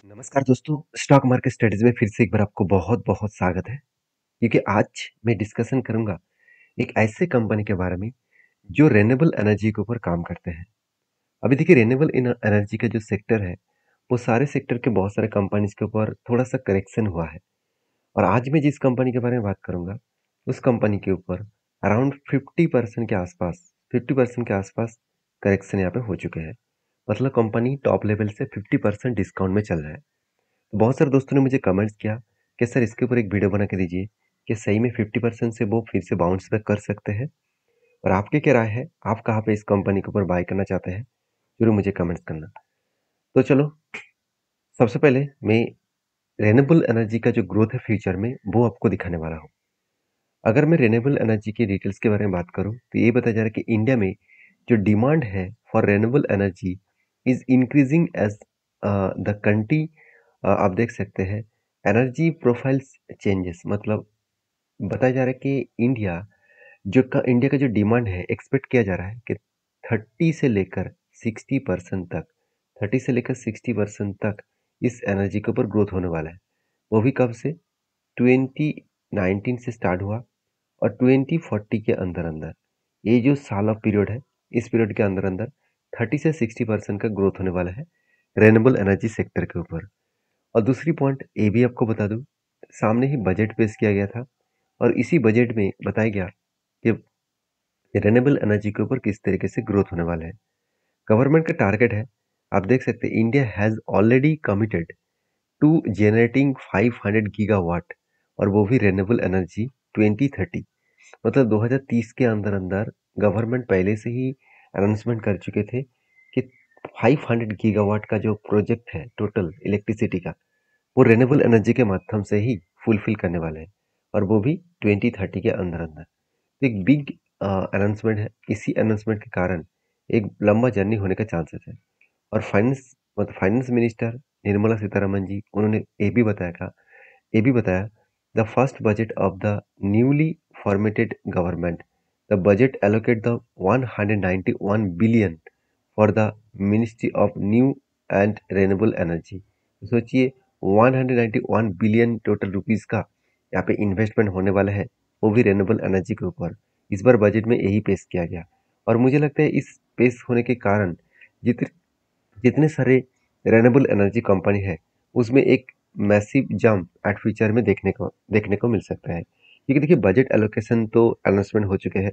नमस्कार दोस्तों, stock market studies में फिर से एक बार आपको बहुत-बहुत स्वागत है। क्योंकि आज मैं डिस्कशन करूंगा एक ऐसे कंपनी के बारे में जो रिन्यूएबल एनर्जी के ऊपर काम करते हैं। अभी देखिए रिन्यूएबल एनर्जी का जो सेक्टर है, वो सारे सेक्टर के बहुत सारे कंपनीज के ऊपर थोड़ा सा करेक्शन हुआ है। और आज मैं जिस कंपनी के बारे में बात करूंगा, उस कंपनी के ऊपर अराउंड 50% के आसपास 50% के आसपास करेक्शन यहाँ पे हो चुके हैं। मतलब कंपनी टॉप लेवल से 50% डिस्काउंट में चल रहा है। बहुत सारे दोस्तों ने मुझे कमेंट्स किया कि सर इसके ऊपर एक वीडियो बना के दीजिए कि सही में 50% से वो फिर से बाउंस बैक कर सकते हैं। और आपकी क्या राय है, आप कहाँ पे इस कंपनी के ऊपर बाय करना चाहते हैं, जरूर मुझे कमेंट्स करना। तो चलो, सबसे पहले मैं रेन्यूएबल एनर्जी का जो ग्रोथ है फ्यूचर में वो आपको दिखाने वाला हूँ। अगर मैं रेन्यूएबल एनर्जी की डिटेल्स के बारे में बात करूँ तो ये बताया जा रहा है कि इंडिया में जो डिमांड है for renewable energy is increasing as the country. आप देख सकते हैं एनर्जी प्रोफाइल्स चेंजेस, मतलब बताया जा रहा है कि इंडिया का जो डिमांड है एक्सपेक्ट किया जा रहा है कि 30 से लेकर 60% तक 30 से लेकर 60% तक इस एनर्जी के ऊपर ग्रोथ होने वाला है। वो भी कब से? 2019 से स्टार्ट हुआ और 2040 के अंदर अंदर ये जो साल ऑफ पीरियड है, इस पीरियड के अंदर अंदर 30 से 60% का ग्रोथ होने वाला है रेन्यूएबल एनर्जी सेक्टर के ऊपर। और दूसरी पॉइंट ये भी आपको बता दूं, सामने ही बजट पेश किया गया था और इसी बजट में बताया गया कि रिन्यूएबल एनर्जी के ऊपर किस तरीके से ग्रोथ होने वाला है। गवर्नमेंट का टारगेट है, आप देख सकते हैं India has already committed to generating 500 gigawatt, और वो भी रिन्यूएबल एनर्जी 2030। मतलब 2030 के अंदर अंदर गवर्नमेंट पहले से ही अनाउंसमेंट कर चुके थे कि 500 गीगावाट का जो प्रोजेक्ट है टोटल इलेक्ट्रिसिटी का, वो रिन्यूएबल एनर्जी के माध्यम से ही फुलफिल करने वाले हैं, और वो भी 2030 के अंदर अंदर। तो एक बिग अनाउंसमेंट है। इसी अनाउंसमेंट के कारण एक लंबा जर्नी होने का चांसेस है। और फाइनेंस मिनिस्टर निर्मला सीतारमन जी, उन्होंने ये भी बताया the first budget of the newly formatted government, the budget allocate the 191 billion for the ministry of new and renewable energy. सोचिए, 191 बिलियन टोटल रुपीस का यहाँ पे इन्वेस्टमेंट होने वाला है, वो भी रेन्यूएबल एनर्जी के ऊपर। इस बार बजट में यही पेश किया गया, और मुझे लगता है इस पेश होने के कारण जित जितने सारे रेन्यूएबल एनर्जी कंपनी है, उसमें एक मैसिव जंप एट फ्यूचर में देखने को मिल सकता है। क्योंकि देखिए बजट एलोकेशन तो अनाउंसमेंट हो चुके हैं,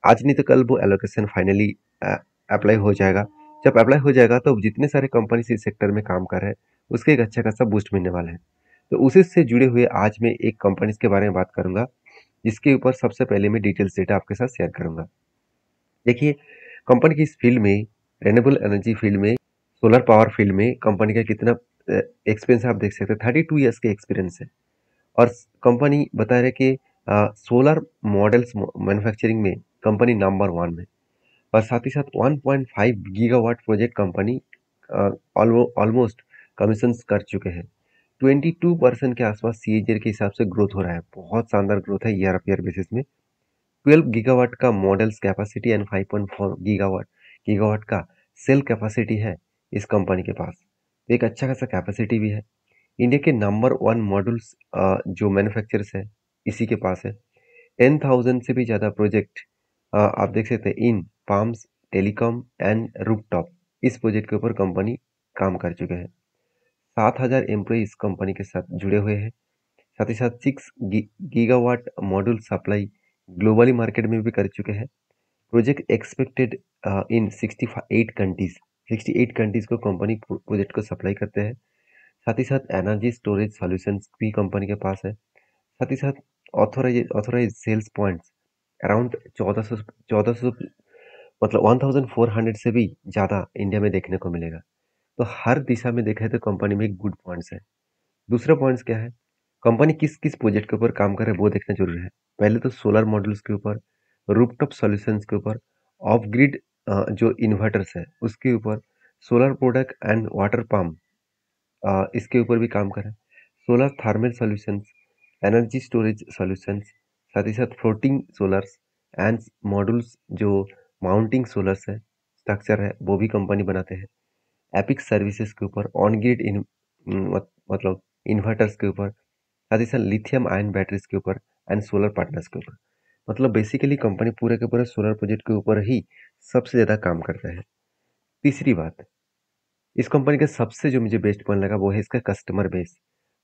आज नहीं तो कल वो एलोकेशन फाइनली अप्लाई हो जाएगा। जब अप्लाई हो जाएगा तो जितने सारे कंपनी इस सेक्टर में काम कर रहे हैं, उसके एक अच्छा खासा बूस्ट मिलने वाला है। तो उसी से जुड़े हुए आज मैं एक कंपनी के बारे में बात करूंगा, जिसके ऊपर सबसे पहले मैं डिटेल्स डेटा आपके साथ शेयर करूंगा। देखिए, कंपनी की इस फील्ड में, रेन्यूएबल एनर्जी फील्ड में, सोलर पावर फील्ड में कंपनी का कितना एक्सपीरियंस आप देख सकते हैं। 32 ईयर्स के एक्सपीरियंस है। और कंपनी बता रहे कि सोलर मॉडल्स मैन्युफैक्चरिंग में कंपनी नंबर 1 में। और साथ ही साथ 1.5 gigawatt project company almost commission कर चुके हैं। 22% के आसपास सीएजीआर के हिसाब से ग्रोथ हो रहा है। बहुत शानदार ग्रोथ है ईयर ऑफ ईयर बेसिस में। 12 गीगावाट का मॉडल्स कैपेसिटी एंड 5.4 गीगावाट का सेल कैपेसिटी है इस कंपनी के पास। तो एक अच्छा खासा कैपेसिटी भी है। इंडिया के नंबर 1 मॉड्यूल्स जो मैन्युफैक्चरर्स है, इसी के पास है। 10,000 से भी ज़्यादा प्रोजेक्ट आप देख सकते हैं इन पाम्स, टेलीकॉम एंड रूफटॉप। इस प्रोजेक्ट के ऊपर कंपनी काम कर चुके हैं। 7,000 एम्प्लॉय इस कंपनी के साथ जुड़े हुए हैं। साथ ही साथ 6 gigawatt module supply globally market में भी कर चुके हैं। Project expected in 68 countries, 68 countries को कंपनी प्रोजेक्ट को सप्लाई करते हैं। साथ ही साथ एनर्जी स्टोरेज सॉल्यूशंस भी कंपनी के पास है। साथ ही साथ ऑथोराइज सेल्स पॉइंट्स अराउंड 1400 मतलब 1400 से भी ज़्यादा इंडिया में देखने को मिलेगा। तो हर दिशा में देखा है तो कंपनी में एक गुड पॉइंट्स है। दूसरा पॉइंट्स क्या है, कंपनी किस किस प्रोजेक्ट के ऊपर काम कर रहे हैं वो देखना जरूरी है। पहले तो सोलर मॉड्यूल्स के ऊपर, रूफटॉप सॉल्यूशंस के ऊपर, ऑफ ग्रिड जो इन्वर्टर्स है उसके ऊपर, solar product and water pump इसके ऊपर भी काम कर रहे हैं। Solar thermal solutions, energy storage solutions, साथ ही साथ फ्लोटिंग सोलर्स एंड मॉड्यूल्स जो माउंटिंग सोलर्स है, स्ट्रक्चर है, वो भी कंपनी बनाते हैं। एपिक सर्विसेज के ऊपर, ऑन ग्रिड मतलब इन्वर्टर्स के ऊपर, साथ ही साथ लिथियम आयन बैटरीज के ऊपर एंड सोलर पार्टनर्स के ऊपर। मतलब बेसिकली कंपनी पूरे के पूरे सोलर प्रोजेक्ट के ऊपर ही सबसे ज़्यादा काम करता है। तीसरी बात, इस कंपनी का सबसे जो मुझे बेस्ट पॉइंट लगा वो है इसका कस्टमर बेस।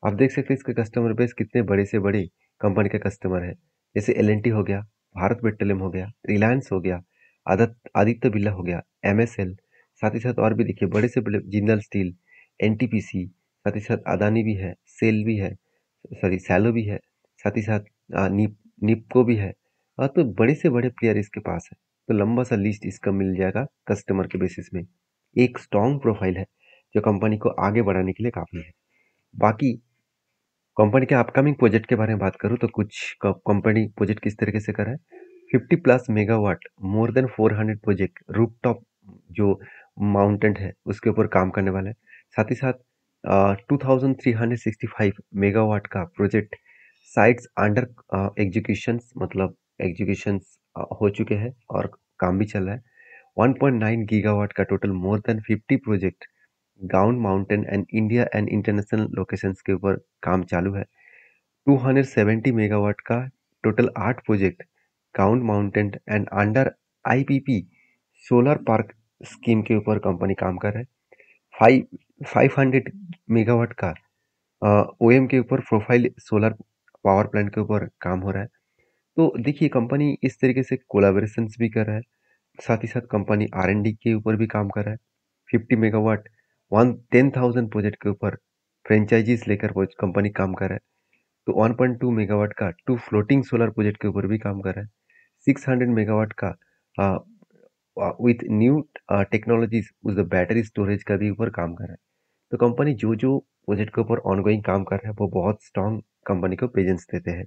आप देख सकते हैं इसका कस्टमर बेस कितने बड़े से बड़े कंपनी का कस्टमर है। जैसे एल हो गया, भारत पेट्रोलियम हो गया, रिलायंस हो गया, आदित्य बिरला हो गया, MSL, साथ ही साथ और भी देखिए बड़े से बड़े जिंदल स्टील, NTPC, साथ ही साथ अदानी भी है, सेल भी है, सॉरी सैलो भी है, साथ ही साथ निपको भी है। तो बड़े से बड़े प्लेयर इसके पास है। तो लंबा सा लिस्ट इसका मिल जाएगा कस्टमर के बेसिस में। एक स्ट्रॉन्ग प्रोफाइल है जो कंपनी को आगे बढ़ाने के लिए काफ़ी है। बाकी कंपनी के अपकमिंग प्रोजेक्ट के बारे में बात करूँ तो कुछ कंपनी प्रोजेक्ट किस तरीके से कर रहा है। 50 plus megawatt, more than 400 project rooftop जो माउंटेन है उसके ऊपर काम करने वाला है। साथ ही साथ 2365 मेगावाट का प्रोजेक्ट साइट्स अंडर एग्जीक्यूशन, मतलब एग्जीक्यूशन हो चुके हैं और काम भी चल रहा है। 1.9 गीगावाट का total more than 50 project gown mountain and India and international locations के ऊपर काम चालू है। 270 मेगावाट का total 8 project gown mountain and under IPP solar park scheme के ऊपर कंपनी काम कर रहा है। 500 मेगावाट का OM के ऊपर प्रोफाइल सोलर पावर प्लांट के ऊपर काम हो रहा है। तो देखिए कंपनी इस तरीके से कोलाबोरेशंस भी कर रहा है, साथ ही साथ कंपनी R&D के ऊपर भी काम कर रहा है। 50 मेगावाट 10,000 प्रोजेक्ट के ऊपर फ्रेंचाइजीज लेकर कंपनी काम कर रहा है। तो 1.2 मेगावाट का 2 फ्लोटिंग सोलर प्रोजेक्ट के ऊपर भी काम कर रहा है। 600 मेगावाट का विथ न्यू टेक्नोलॉजीज उस बैटरी स्टोरेज का भी ऊपर काम कर रहा है। तो कंपनी जो जो प्रोजेक्ट के ऊपर ऑनगोइंग काम कर रहा है वो बहुत स्ट्रांग कंपनी को प्रेजेंस देते हैं।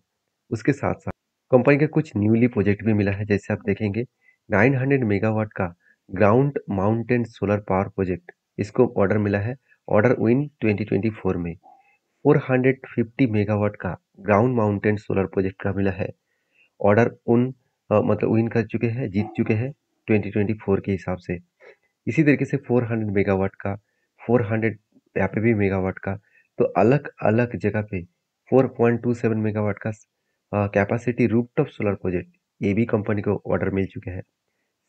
उसके साथ साथ कंपनी का कुछ न्यूली प्रोजेक्ट भी मिला है। जैसे आप देखेंगे 900 मेगावाट का ground mountain solar power project, इसको ऑर्डर मिला है, ऑर्डर विन 2024 में। 450 मेगावाट का ग्राउंड माउंटेन सोलर प्रोजेक्ट का मिला है, ऑर्डर मतलब विन कर चुके हैं, जीत चुके हैं 2024 के हिसाब से। इसी तरीके से 400 मेगावाट का, 400 यहाँ पे भी मेगावाट का, तो अलग अलग जगह पे 4.27 मेगावाट का कैपेसिटी रूफटॉप सोलर प्रोजेक्ट, ये भी कंपनी को ऑर्डर मिल चुके हैं।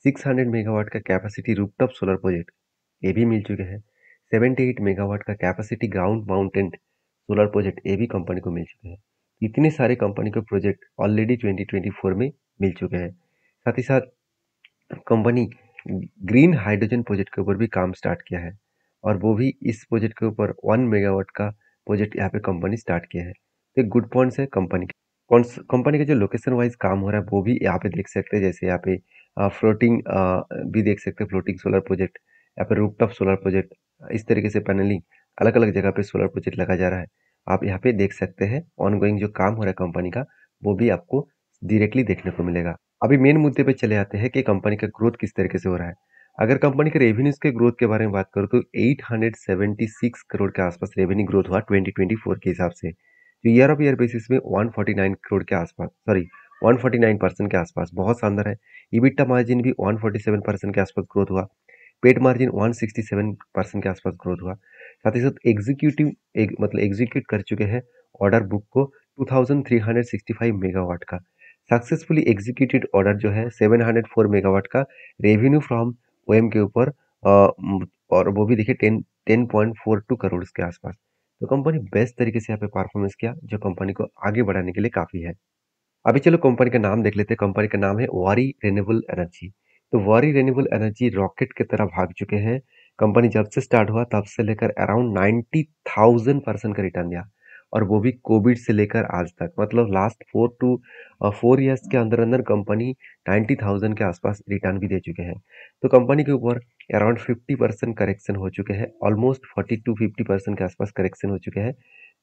600 मेगावाट का कैपेसिटी रूफटॉप सोलर प्रोजेक्ट, ये भी मिल चुके हैं। 78 मेगावाट का capacity ground mountain solar project, ये भी कंपनी को मिल चुके हैं। इतने सारे कंपनी के प्रोजेक्ट ऑलरेडी 2024 में मिल चुके हैं। साथ ही साथ कंपनी ग्रीन हाइड्रोजन प्रोजेक्ट के ऊपर भी काम स्टार्ट किया है, और वो भी इस प्रोजेक्ट के ऊपर 1 मेगावाट का प्रोजेक्ट यहाँ पे कंपनी स्टार्ट किया है। तो एक गुड पॉइंट्स है कंपनी के। कंपनी का जो लोकेशन वाइज काम हो रहा है वो भी यहाँ पे देख सकते हैं। जैसे यहाँ पे फ्लोटिंग भी देख सकते हैं, फ्लोटिंग सोलर प्रोजेक्ट, यहाँ पे रूफटॉप सोलर प्रोजेक्ट, इस तरीके से पैनलिंग अलग अलग जगह पे सोलर प्रोजेक्ट लगा जा रहा है। आप यहाँ पे देख सकते हैं ऑनगोइंग जो काम हो रहा है कंपनी का, वो भी आपको डायरेक्टली देखने को मिलेगा। अभी मेन मुद्दे पे चले आते हैं कि कंपनी का ग्रोथ किस तरीके से हो रहा है। अगर कंपनी के रेवेन्यूज के ग्रोथ के बारे में बात करूँ तो 876 करोड़ के आसपास रेवेन्यू ग्रोथ हुआ 2024 के हिसाब से, जो ईयर ऑफ ईयर बेसिस में 149 करोड़ के आसपास, सॉरी 149% के आसपास, बहुत शानदार है। EBITDA मार्जिन भी 147% के आसपास ग्रोथ हुआ। पेट मार्जिन 167% के आसपास ग्रोथ हुआ। साथ ही साथ मतलब एग्जीक्यूट कर चुके हैं ऑर्डर बुक को 2365 मेगावाट का। सक्सेसफुली एग्जीक्यूटेड ऑर्डर जो है 704 मेगावाट का, रेवेन्यू फ्रॉम OM के ऊपर, और वो भी देखिए 10.42 करोड़ के आसपास। तो कंपनी बेस्ट तरीके से यहाँ पे परफॉर्मेंस किया, जो कंपनी को आगे बढ़ाने के लिए काफ़ी है। अभी चलो कंपनी का नाम देख लेते हैं। कंपनी का नाम है वारी रिन्यूएबल एनर्जी। तो वारी रिन्यूएबल एनर्जी रॉकेट की तरह भाग चुके हैं। कंपनी जब से स्टार्ट हुआ तब से लेकर अराउंड 90,000% का रिटर्न दिया, और वो भी कोविड से लेकर आज तक, मतलब लास्ट 4 ईयर्स के अंदर अंदर कंपनी 90,000 के आसपास रिटर्न भी दे चुके हैं। तो कंपनी के ऊपर अराउंड 50% करेक्शन हो चुके हैं, ऑलमोस्ट 40 to 50% के आसपास करेक्शन हो चुके हैं।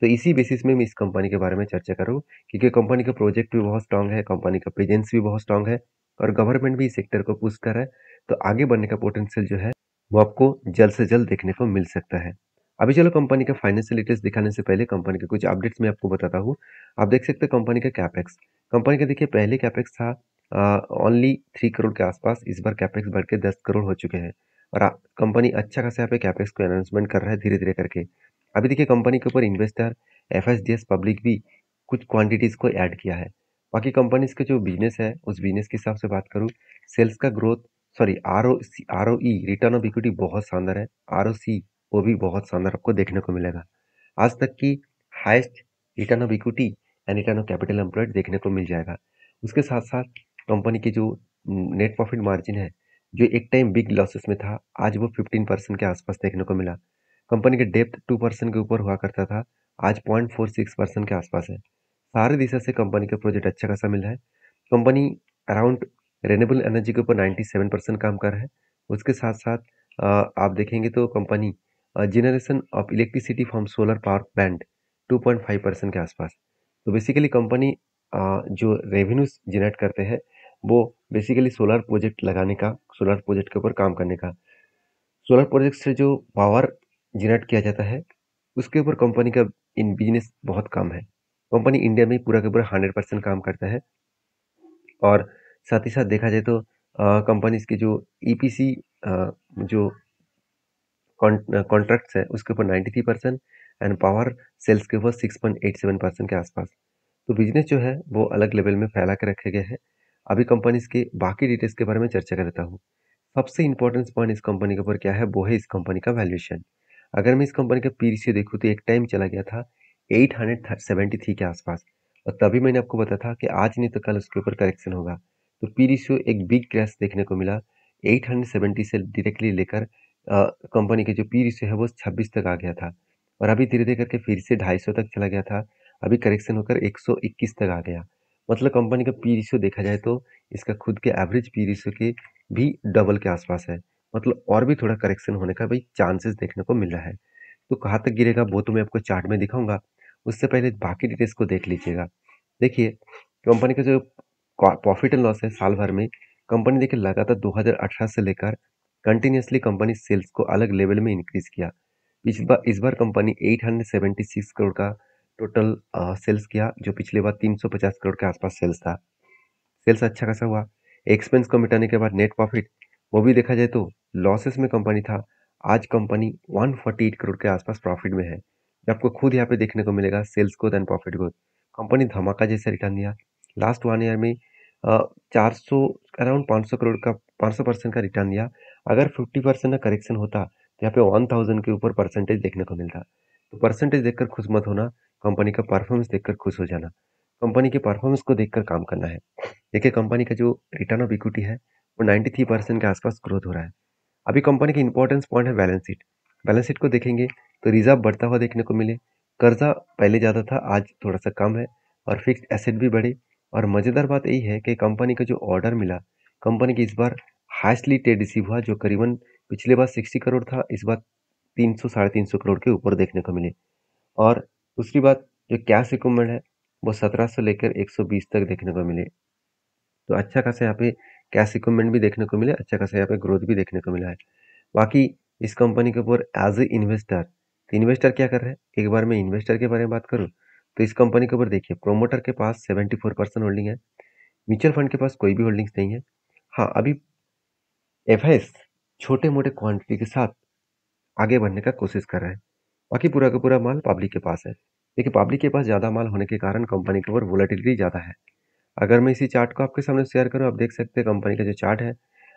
तो इसी बेसिस में मैं इस कंपनी के बारे में चर्चा करूँ, क्योंकि कंपनी का प्रोजेक्ट भी बहुत स्ट्रांग है, कंपनी का प्रेजेंस भी बहुत स्ट्रांग है, और गवर्नमेंट भी इस सेक्टर को पुश कर रहा है। तो आगे बढ़ने का पोटेंशियल जो है वो आपको जल्द से जल्द देखने को मिल सकता है। अभी चलो कंपनी का फाइनेंशियल डिटेल्स दिखाने से पहले कंपनी के कुछ अपडेट्स मैं आपको बताता हूँ। आप देख सकते हैं कंपनी का कैपेक्स। कंपनी का देखिए पहले कैपेक्स था ओनली 3 करोड़ के आसपास, इस बार कैपेक्स बढ़ के 10 करोड़ हो चुके हैं, और कंपनी अच्छा खासा यहाँ पे कैपेक्स को अनाउंसमेंट कर रहा है धीरे धीरे करके। अभी देखिए कंपनी के ऊपर इन्वेस्टर एफएसडीएस पब्लिक भी कुछ क्वांटिटीज को ऐड किया है। बाकी कंपनीज के जो बिजनेस है उस बिजनेस के हिसाब से बात करूँ, सेल्स का growth, sorry ROE return of equity बहुत शानदार है। आरओसी वो भी बहुत शानदार आपको देखने को मिलेगा। आज तक की highest return of equity and return of capital employed देखने को मिल जाएगा। उसके साथ साथ कंपनी की जो नेट प्रॉफिट मार्जिन है, जो एक टाइम बिग लॉसेस में था, आज वो 15% के आसपास देखने को मिला। कंपनी के डेप्थ 2% के ऊपर हुआ करता था, आज 0.46% के आसपास है। सारे दिशा से कंपनी का प्रोजेक्ट अच्छा खासा मिल रहा है। कंपनी अराउंड रेन्यूएबल एनर्जी के ऊपर 97% काम कर रहा है। उसके साथ साथ आप देखेंगे तो company generation of electricity from solar power plant 2.5% के आसपास। तो बेसिकली कंपनी जो रेवेन्यूज जनरेट करते हैं वो बेसिकली सोलर प्रोजेक्ट लगाने का, सोलर प्रोजेक्ट के ऊपर काम करने का। सोलर प्रोजेक्ट से जो पावर जनरेट किया जाता है उसके ऊपर कंपनी का इन बिजनेस बहुत कम है। कंपनी इंडिया में पूरा का पूरा 100% काम करता है। और साथ ही साथ देखा जाए तो कंपनीज की जो ईपीसी जो कॉन्ट्रैक्ट्स है उसके ऊपर 93% एंड पावर सेल्स के ऊपर 6.87% के आसपास। तो बिजनेस जो है वो अलग लेवल में फैला के रखे गए हैं। अभी कंपनीज के बाकी डिटेल्स के बारे में चर्चा कर देता हूँ। सबसे इंपॉर्टेंट पॉइंट इस कंपनी के ऊपर क्या है, वो है इस कंपनी का वैल्यूएशन। अगर मैं इस कंपनी का पी रेशियो देखूँ तो एक टाइम चला गया था 873 के आसपास, और तभी मैंने आपको बताया था कि आज नहीं तो कल उसके ऊपर करेक्शन होगा। तो पी रेशियो एक बिग क्रैश देखने को मिला। 870 से डायरेक्टली लेकर कंपनी के जो पी रेशियो है वो 26 तक आ गया था, और अभी धीरे धीरे करके फिर से 250 तक चला गया था। अभी करेक्शन होकर 121 तक आ गया। मतलब कंपनी का पी रेशियो देखा जाए तो इसका खुद के एवरेज पी रेशियो के भी डबल के आसपास है। मतलब और भी थोड़ा करेक्शन होने का भाई चांसेस देखने को मिल रहा है। तो कहाँ तक गिरेगा वो तो मैं आपको चार्ट में दिखाऊंगा। उससे पहले बाकी डिटेल्स को देख लीजिएगा। देखिए कंपनी का जो प्रॉफिट एंड लॉस है साल भर में, कंपनी देखिए लगातार 2018 से लेकर कंटिन्यूसली कंपनी सेल्स को अलग लेवल में इंक्रीज किया। इस बार कंपनी 876 करोड़ का टोटल सेल्स किया, जो पिछले बार 350 करोड़ के आसपास सेल्स था। सेल्स अच्छा खासा हुआ। एक्सपेंस को मिटाने के बाद नेट प्रॉफिट, वो भी देखा जाए तो लॉसेस में कंपनी था, आज कंपनी 148 करोड़ के आसपास प्रॉफिट में है। जो आपको खुद यहाँ पे देखने को मिलेगा sales growth and profit growth. Company धमाका जैसा रिटर्न दिया। लास्ट 1 ईयर में 400 अराउंड 500 करोड़ का 500% का रिटर्न दिया। अगर 50% का करेक्शन होता तो यहाँ पे 1000 के ऊपर परसेंटेज देखने को मिलता। तो परसेंटेज देखकर खुश मत होना, कंपनी का परफॉर्मेंस देखकर खुश हो जाना। कंपनी के परफॉर्मेंस को देखकर काम करना है। देखिए कंपनी का जो रिटर्न ऑफ इक्विटी है वो 93% के आसपास ग्रोथ हो रहा है। अभी कंपनी का इंपॉर्टेंस पॉइंट है बैलेंस शीट। बैलेंस शीट को देखेंगे तो रिजर्व बढ़ता हुआ देखने को मिले, कर्जा पहले ज़्यादा था आज थोड़ा सा कम है, और फिक्स्ड एसेट भी बढ़े। और मज़ेदार बात यही है कि कंपनी का जो ऑर्डर मिला, कंपनी की इस बार हाईएस्टली ट्रेड रिसीव हुआ, जो करीबन पिछले बार 60 करोड़ था, इस बार 300 साढ़े 300 करोड़ के ऊपर देखने को मिले। और दूसरी बात, जो कैश इक्विपमेंट है वो 1700 लेकर 120 तक देखने को मिले। तो अच्छा खासा यहाँ पे कैश इक्विपमेंट भी देखने को मिले, अच्छा खासा यहाँ पे ग्रोथ भी देखने को मिला है। बाकी इस कंपनी के ऊपर एज ए इन्वेस्टर, तो इन्वेस्टर क्या कर रहे हैं, एक बार मैं इन्वेस्टर के बारे में बात करूँ तो इस कंपनी के ऊपर देखिए प्रोमोटर के पास 74% होल्डिंग है। म्यूचुअल फंड के पास कोई भी होल्डिंग्स नहीं है। हाँ, अभी एफआईएस छोटे मोटे क्वांटिटी के साथ आगे बढ़ने का कोशिश कर रहा है। बाकी पूरा का पूरा माल पब्लिक के पास है। देखिए पब्लिक के पास ज़्यादा माल होने के कारण कंपनी के ऊपर वोलेटिलिटी ज़्यादा है। अगर मैं इसी चार्ट को आपके सामने शेयर करूँ, आप देख सकते हैं कंपनी का जो चार्ट है।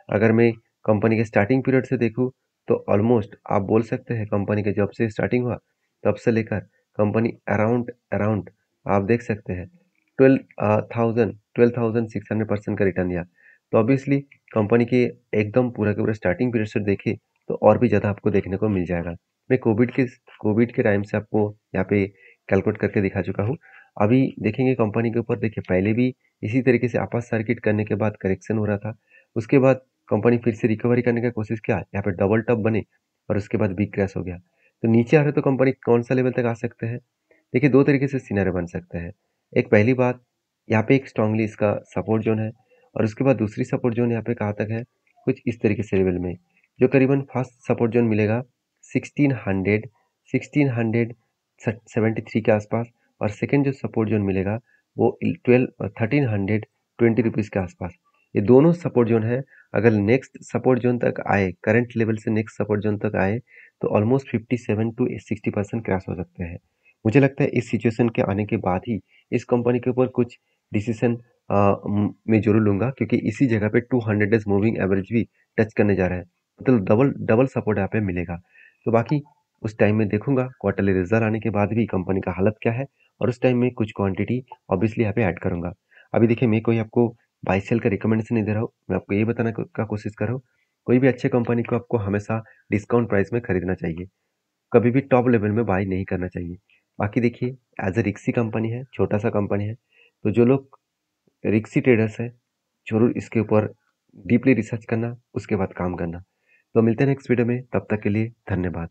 अगर मैं कंपनी के स्टार्टिंग पीरियड से देखूँ तो ऑलमोस्ट आप बोल सकते हैं कंपनी के जब से स्टार्टिंग हुआ तब से लेकर कंपनी अराउंड अराउंड आप देख सकते हैं 12,600% का रिटर्न दिया। तो ऑब्वियसली कंपनी के एकदम पूरा के पूरा स्टार्टिंग पीरियड से देखे तो और भी ज़्यादा आपको देखने को मिल जाएगा। मैं कोविड के टाइम से आपको यहाँ पे कैलकुलेट करके दिखा चुका हूँ। अभी देखेंगे कंपनी के ऊपर, देखिए पहले भी इसी तरीके से आपात सर्किट करने के बाद करेक्शन हो रहा था। उसके बाद कंपनी फिर से रिकवरी करने का कोशिश किया, यहाँ पे डबल टॉप बने और उसके बाद बिग क्रैश हो गया। तो नीचे आ रहे तो कंपनी कौन सा लेवल तक आ सकते हैं, देखिए दो तरीके से सिनेरियो बन सकते हैं। एक पहली बात, यहाँ पे एक स्ट्रांगली इसका सपोर्ट जोन है, और उसके बाद दूसरी सपोर्ट जोन यहाँ पे कहाँ तक है, कुछ इस तरीके से लेवल में, जो करीबन फर्स्ट सपोर्ट जोन मिलेगा 1673 के आसपास, और सेकेंड जो सपोर्ट जोन मिलेगा वो 1320 रुपीज़ के आसपास। ये दोनों सपोर्ट जोन है, अगर नेक्स्ट सपोर्ट जोन तक आए, करंट लेवल से नेक्स्ट सपोर्ट जोन तक आए, तो ऑलमोस्ट 57 टू 60% क्रैश हो सकते हैं। मुझे लगता है इस सिचुएशन के आने के बाद ही इस कंपनी के ऊपर कुछ डिसीजन मैं ज़रूर लूँगा, क्योंकि इसी जगह पे 200 डेज़ मूविंग एवरेज भी टच करने जा रहा है। मतलब डबल डबल सपोर्ट यहाँ पे मिलेगा। तो बाकी उस टाइम में देखूँगा क्वार्टरली रिज़ल्ट आने के बाद भी कंपनी का हालत क्या है, और उस टाइम में कुछ क्वांटिटी ऑब्वियसली यहाँ पे ऐड करूँगा। अभी देखिए, मैं कोई आपको बाय सेल का रिकमेंडेशन नहीं दे रहा हूँ, मैं आपको ये बताने का कोशिश कर रहा हूँ, कोई भी अच्छे कंपनी को आपको हमेशा डिस्काउंट प्राइस में खरीदना चाहिए। कभी भी टॉप लेवल में बाय नहीं करना चाहिए। बाकी देखिए, एज़ अ रिस्की कंपनी है, छोटा-सा कंपनी है, तो जो लोग रिस्की ट्रेडर्स हैं, ज़रूर इसके ऊपर डीपली रिसर्च करना, उसके बाद काम करना। तो मिलते हैं नेक्स्ट वीडियो में, तब तक के लिए धन्यवाद।